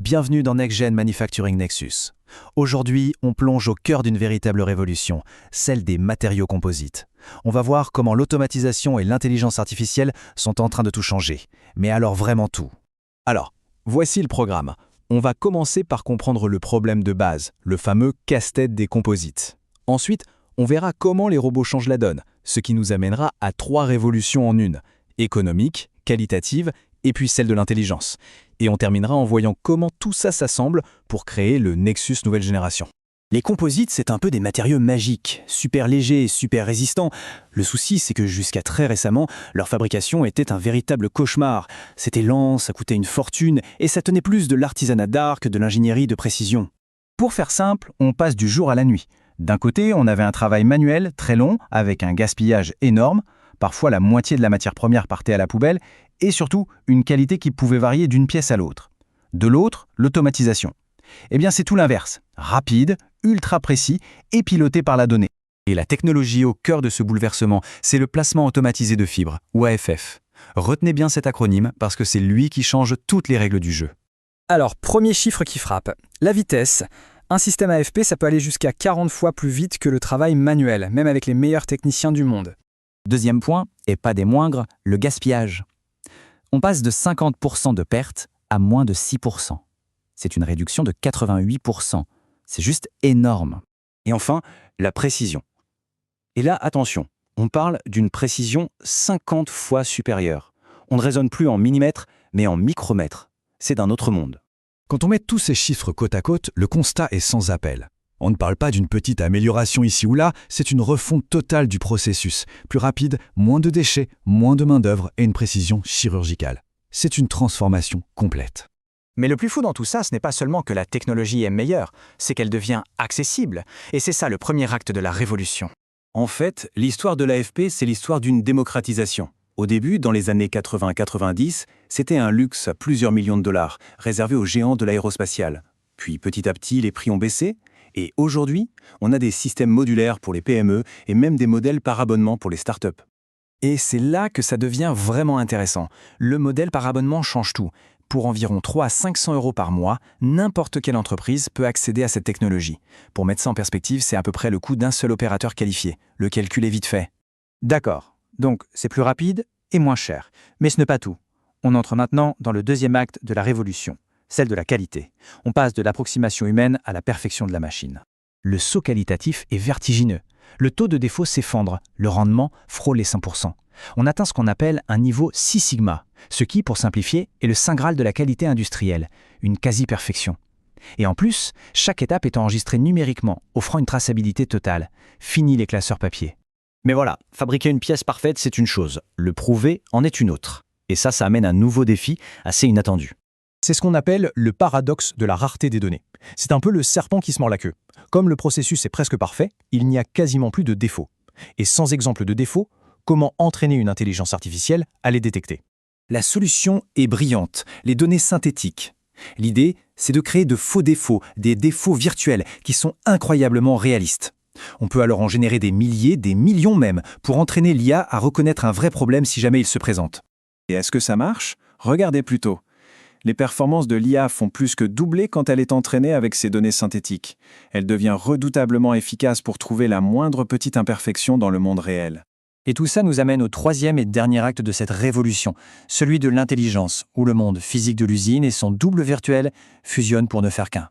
bienvenue dans Next Gen Manufacturing Nexus. Aujourd'hui, on plonge au cœur d'une véritable révolution, celle des matériaux composites. On va voir comment l'automatisation et l'intelligence artificielle sont en train de tout changer. Mais alors vraiment tout. Alors, voici le programme. On va commencer par comprendre le problème de base, le fameux casse-tête des composites. Ensuite, on verra comment les robots changent la donne, ce qui nous amènera à 3 révolutions en une, économique, qualitative et puis celle de l'intelligence. Et on terminera en voyant comment tout ça s'assemble pour créer le Nexus nouvelle génération. Les composites, c'est un peu des matériaux magiques, super légers et super résistants. Le souci, c'est que jusqu'à très récemment, leur fabrication était un véritable cauchemar. C'était lent, ça coûtait une fortune, et ça tenait plus de l'artisanat d'art que de l'ingénierie de précision. Pour faire simple, on passe du jour à la nuit. D'un côté, on avait un travail manuel très long, avec un gaspillage énorme. Parfois, la moitié de la matière première partait à la poubelle, et surtout, une qualité qui pouvait varier d'une pièce à l'autre. De l'autre, l'automatisation. Eh bien, c'est tout l'inverse. Rapide, ultra précis et piloté par la donnée. Et la technologie au cœur de ce bouleversement, c'est le placement automatisé de fibres, ou AFF. Retenez bien cet acronyme parce que c'est lui qui change toutes les règles du jeu. Alors, premier chiffre qui frappe, la vitesse. Un système AFP, ça peut aller jusqu'à 40 fois plus vite que le travail manuel, même avec les meilleurs techniciens du monde. Deuxième point, et pas des moindres, le gaspillage. On passe de 50% de pertes à moins de 6%. C'est une réduction de 88%. C'est juste énorme. Et enfin, la précision. Et là, attention, on parle d'une précision 50 fois supérieure. On ne raisonne plus en millimètres, mais en micromètres. C'est d'un autre monde. Quand on met tous ces chiffres côte à côte, le constat est sans appel. On ne parle pas d'une petite amélioration ici ou là, c'est une refonte totale du processus. Plus rapide, moins de déchets, moins de main-d'œuvre et une précision chirurgicale. C'est une transformation complète. Mais le plus fou dans tout ça, ce n'est pas seulement que la technologie est meilleure, c'est qu'elle devient accessible. Et c'est ça le premier acte de la révolution. En fait, l'histoire de l'AFP, c'est l'histoire d'une démocratisation. Au début, dans les années 80-90, c'était un luxe à plusieurs millions de dollars, réservé aux géants de l'aérospatiale. Puis petit à petit, les prix ont baissé. Et aujourd'hui, on a des systèmes modulaires pour les PME et même des modèles par abonnement pour les startups. Et c'est là que ça devient vraiment intéressant. Le modèle par abonnement change tout. Pour environ 300 à 500 € par mois, n'importe quelle entreprise peut accéder à cette technologie. Pour mettre ça en perspective, c'est à peu près le coût d'un seul opérateur qualifié. Le calcul est vite fait. D'accord, donc c'est plus rapide et moins cher. Mais ce n'est pas tout. On entre maintenant dans le deuxième acte de la révolution, celle de la qualité. On passe de l'approximation humaine à la perfection de la machine. Le saut qualitatif est vertigineux. Le taux de défaut s'effondre, le rendement frôle les 100%. On atteint ce qu'on appelle un niveau 6 sigma, ce qui, pour simplifier, est le saint graal de la qualité industrielle, une quasi-perfection. Et en plus, chaque étape est enregistrée numériquement, offrant une traçabilité totale. Fini les classeurs papier. Mais voilà, fabriquer une pièce parfaite, c'est une chose. Le prouver en est une autre. Et ça amène un nouveau défi assez inattendu. C'est ce qu'on appelle le paradoxe de la rareté des données. C'est un peu le serpent qui se mord la queue. Comme le processus est presque parfait, il n'y a quasiment plus de défauts. Et sans exemple de défaut, comment entraîner une intelligence artificielle à les détecter? La solution est brillante, les données synthétiques. L'idée, c'est de créer de faux défauts, des défauts virtuels qui sont incroyablement réalistes. On peut alors en générer des milliers, des millions même, pour entraîner l'IA à reconnaître un vrai problème si jamais il se présente. Et est-ce que ça marche? Regardez plutôt. Les performances de l'IA font plus que doubler quand elle est entraînée avec ces données synthétiques. Elle devient redoutablement efficace pour trouver la moindre petite imperfection dans le monde réel. Et tout ça nous amène au troisième et dernier acte de cette révolution, celui de l'intelligence, où le monde physique de l'usine et son double virtuel fusionnent pour ne faire qu'un.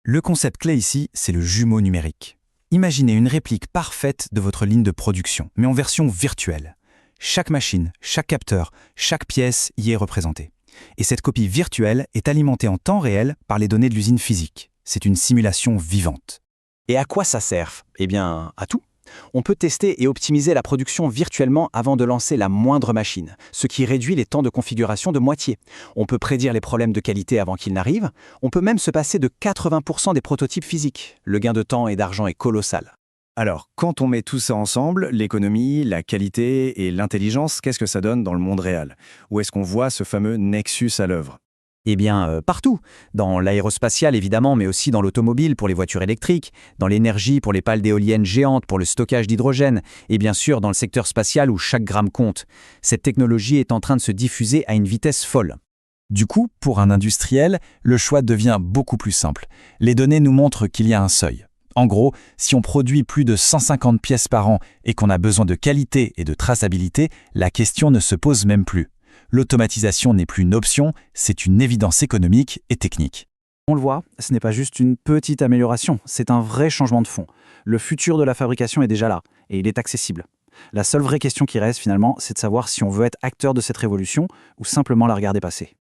Le concept clé ici, c'est le jumeau numérique. Imaginez une réplique parfaite de votre ligne de production, mais en version virtuelle. Chaque machine, chaque capteur, chaque pièce y est représentée. Et cette copie virtuelle est alimentée en temps réel par les données de l'usine physique. C'est une simulation vivante. Et à quoi ça sert? Eh bien, à tout. On peut tester et optimiser la production virtuellement avant de lancer la moindre machine, ce qui réduit les temps de configuration de moitié. On peut prédire les problèmes de qualité avant qu'ils n'arrivent. On peut même se passer de 80% des prototypes physiques. Le gain de temps et d'argent est colossal. Alors, quand on met tout ça ensemble, l'économie, la qualité et l'intelligence, qu'est-ce que ça donne dans le monde réel? Où est-ce qu'on voit ce fameux Nexus à l'œuvre? Eh bien, partout. Dans l'aérospatial, évidemment, mais aussi dans l'automobile pour les voitures électriques, dans l'énergie pour les pales d'éoliennes géantes pour le stockage d'hydrogène, et bien sûr dans le secteur spatial où chaque gramme compte. Cette technologie est en train de se diffuser à une vitesse folle. Du coup, pour un industriel, le choix devient beaucoup plus simple. Les données nous montrent qu'il y a un seuil. En gros, si on produit plus de 150 pièces par an et qu'on a besoin de qualité et de traçabilité, la question ne se pose même plus. L'automatisation n'est plus une option, c'est une évidence économique et technique. On le voit, ce n'est pas juste une petite amélioration, c'est un vrai changement de fond. Le futur de la fabrication est déjà là, et il est accessible. La seule vraie question qui reste finalement, c'est de savoir si on veut être acteur de cette révolution ou simplement la regarder passer.